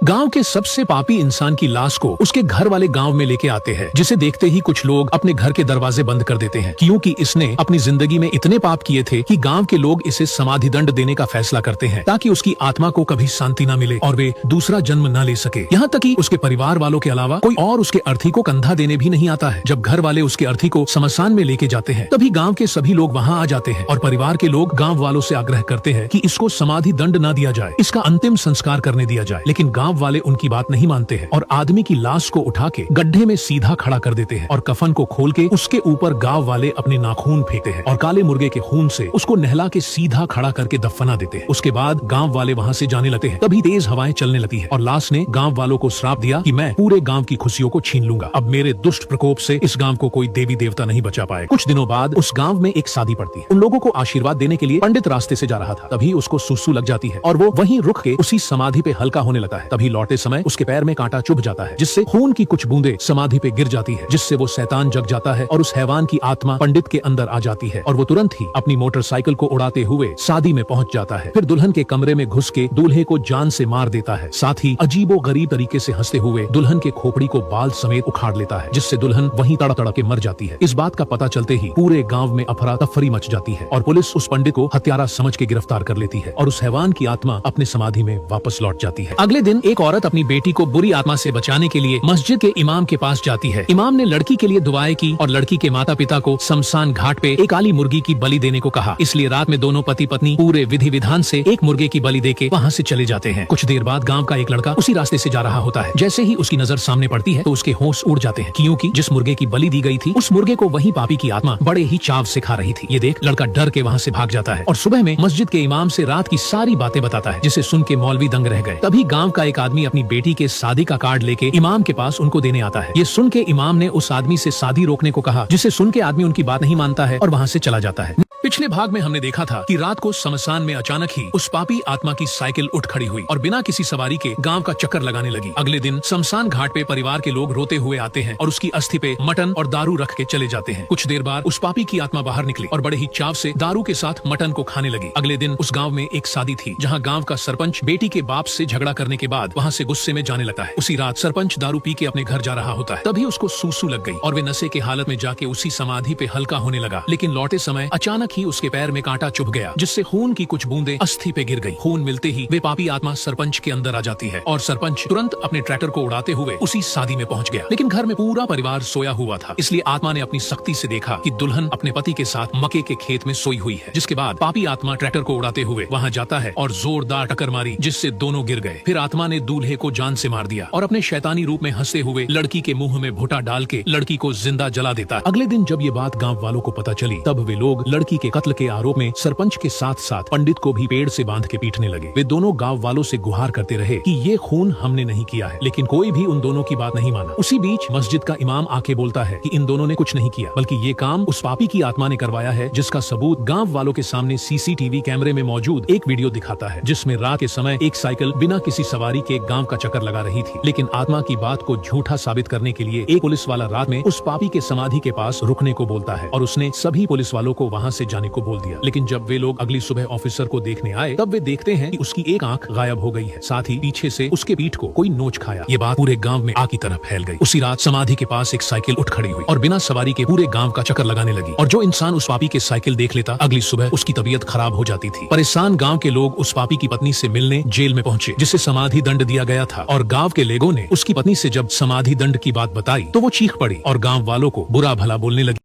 गांव के सबसे पापी इंसान की लाश को उसके घर वाले गांव में लेके आते हैं, जिसे देखते ही कुछ लोग अपने घर के दरवाजे बंद कर देते हैं, क्योंकि इसने अपनी जिंदगी में इतने पाप किए थे कि गांव के लोग इसे समाधि दंड देने का फैसला करते हैं, ताकि उसकी आत्मा को कभी शांति न मिले और वे दूसरा जन्म न ले सके। यहाँ तक कि उसके परिवार वालों के अलावा कोई और उसके अर्थी को कंधा देने भी नहीं आता है। जब घर वाले उसके अर्थी को शमशान में लेके जाते हैं, तभी गाँव के सभी लोग वहाँ आ जाते हैं और परिवार के लोग गाँव वालों से आग्रह करते हैं कि इसको समाधि दंड न दिया जाए, इसका अंतिम संस्कार करने दिया जाए। लेकिन गाँव वाले उनकी बात नहीं मानते हैं और आदमी की लाश को उठा के गड्ढे में सीधा खड़ा कर देते हैं और कफन को खोल के उसके ऊपर गांव वाले अपने नाखून फेंकते हैं और काले मुर्गे के खून से उसको नहला के सीधा खड़ा करके दफना देते हैं। उसके बाद गांव वाले वहां से जाने लगते हैं। तभी तेज हवाएं चलने लगती है और लाश ने गांव वालों को श्राप दिया कि मैं पूरे गांव की खुशियों को छीन लूंगा। अब मेरे दुष्ट प्रकोप से इस गांव को कोई देवी देवता नहीं बचा पाए। कुछ दिनों बाद उस गांव में एक शादी पड़ती है। उन लोगों को आशीर्वाद देने के लिए पंडित रास्ते से जा रहा था, तभी उसको सुसु लग जाती है और वो वहीं रुक के उसी समाधि पे हल्का होने लगता है। तभी लौटते समय उसके पैर में कांटा चुभ जाता है, जिससे खून की कुछ बूंदें समाधि पे गिर जाती है, जिससे वो शैतान जग जाता है और उस हैवान की आत्मा पंडित के अंदर आ जाती है और वो तुरंत ही अपनी मोटरसाइकिल को उड़ाते हुए शादी में पहुंच जाता है। फिर दुल्हन के कमरे में घुस के दूल्हे को जान से मार देता है। साथ ही अजीबो गरीब तरीके से हंसते हुए दुल्हन के खोपड़ी को बाल समेत उखाड़ लेता है, जिससे दुल्हन वहीं तड़ तड़ के मर जाती है। इस बात का पता चलते ही पूरे गाँव में अफरा तफरी मच जाती है और पुलिस उस पंडित को हत्यारा समझ के गिरफ्तार कर लेती है और उस हैवान की आत्मा अपने समाधि में वापस लौट जाती है। अगले दिन एक औरत अपनी बेटी को बुरी आत्मा से बचाने के लिए मस्जिद के इमाम के पास जाती है। इमाम ने लड़की के लिए दुआएं की और लड़की के माता पिता को शमशान घाट पे एक काली मुर्गी की बलि देने को कहा। इसलिए रात में दोनों पति पत्नी पूरे विधि विधान से एक मुर्गे की बलि देके वहाँ से चले जाते हैं। कुछ देर बाद गांव का एक लड़का उसी रास्ते से जा रहा होता है। जैसे ही उसकी नजर सामने पड़ती है तो उसके होश उड़ जाते हैं, क्योंकि जिस मुर्गे की बलि दी गई थी उस मुर्गे को वही पापी की आत्मा बड़े ही चाव से खा रही थी। ये देख लड़का डर के वहाँ से भाग जाता है और सुबह में मस्जिद के इमाम से रात की सारी बातें बताता है, जिसे सुन के मौलवी दंग रह गए। तभी गाँव का एक आदमी अपनी बेटी के शादी का कार्ड लेके इमाम के पास उनको देने आता है। ये सुन के इमाम ने उस आदमी से शादी रोकने को कहा, जिसे सुन के आदमी उनकी बात नहीं मानता है और वहाँ से चला जाता है। पिछले भाग में हमने देखा था कि रात को शमशान में अचानक ही उस पापी आत्मा की साइकिल उठ खड़ी हुई और बिना किसी सवारी के गांव का चक्कर लगाने लगी। अगले दिन शमशान घाट पे परिवार के लोग रोते हुए आते हैं और उसकी अस्थि पे मटन और दारू रख के चले जाते हैं। कुछ देर बाद उस पापी की आत्मा बाहर निकली और बड़े ही चाव से दारू के साथ मटन को खाने लगी। अगले दिन उस गाँव में एक शादी थी, जहाँ गाँव का सरपंच बेटी के बाप से झगड़ा करने के बाद वहाँ से गुस्से में जाने लगता है। उसी रात सरपंच दारू पी के अपने घर जा रहा होता है, तभी उसको सूसू लग गई और वे नशे के हालत में जाके उसी समाधि पे हल्का होने लगा। लेकिन लौटे समय अचानक ही उसके पैर में कांटा चुभ गया, जिससे खून की कुछ बूंदें अस्थि पे गिर गई। खून मिलते ही वे पापी आत्मा सरपंच के अंदर आ जाती है और सरपंच तुरंत अपने ट्रैक्टर को उड़ाते हुए उसी शादी में पहुंच गया। लेकिन घर में पूरा परिवार सोया हुआ था, इसलिए आत्मा ने अपनी शक्ति से देखा कि दुल्हन अपने पति के साथ मक्के के खेत में सोई हुई है। जिसके बाद पापी आत्मा ट्रैक्टर को उड़ाते हुए वहां जाता है और जोरदार टक्कर मारी, जिससे दोनों गिर गए। फिर आत्मा ने दूल्हे को जान से मार दिया और अपने शैतानी रूप में हंसते हुए लड़की के मुंह में भुट्टा डाल के लड़की को जिंदा जला देता। अगले दिन जब ये बात गाँव वालों को पता चली, तब वे लोग लड़की के कत्ल के आरोप में सरपंच के साथ साथ पंडित को भी पेड़ से बांध के पीटने लगे। वे दोनों गांव वालों से गुहार करते रहे कि ये खून हमने नहीं किया है, लेकिन कोई भी उन दोनों की बात नहीं माना। उसी बीच मस्जिद का इमाम आके बोलता है कि इन दोनों ने कुछ नहीं किया, बल्कि ये काम उस पापी की आत्मा ने करवाया है, जिसका सबूत गांव वालों के सामने सीसीटीवी कैमरे में मौजूद एक वीडियो दिखाता है, जिसमें रात के समय एक साइकिल बिना किसी सवारी के गाँव का चक्कर लगा रही थी। लेकिन आत्मा की बात को झूठा साबित करने के लिए एक पुलिस वाला रात में उस पापी के समाधि के पास रुकने को बोलता है और उसने सभी पुलिस वालों को वहाँ से जाने को बोल दिया। लेकिन जब वे लोग अगली सुबह ऑफिसर को देखने आए, तब वे देखते हैं कि उसकी एक आंख गायब हो गई है, साथ ही पीछे से उसके पीठ को कोई नोच खाया। ये बात पूरे गांव में आग की तरह फैल गई। उसी रात समाधि के पास एक साइकिल उठ खड़ी हुई और बिना सवारी के पूरे गांव का चक्कर लगाने लगी और जो इंसान उस पापी के साइकिल देख लेता, अगली सुबह उसकी तबीयत खराब हो जाती थी। परेशान गाँव के लोग उस पापी की पत्नी से मिलने जेल में पहुंचे, जिसे समाधि दंड दिया गया था और गाँव के लोगों ने उसकी पत्नी से जब समाधि दंड की बात बताई तो वो चीख पड़ी और गाँव वालों को बुरा भला बोलने लगी।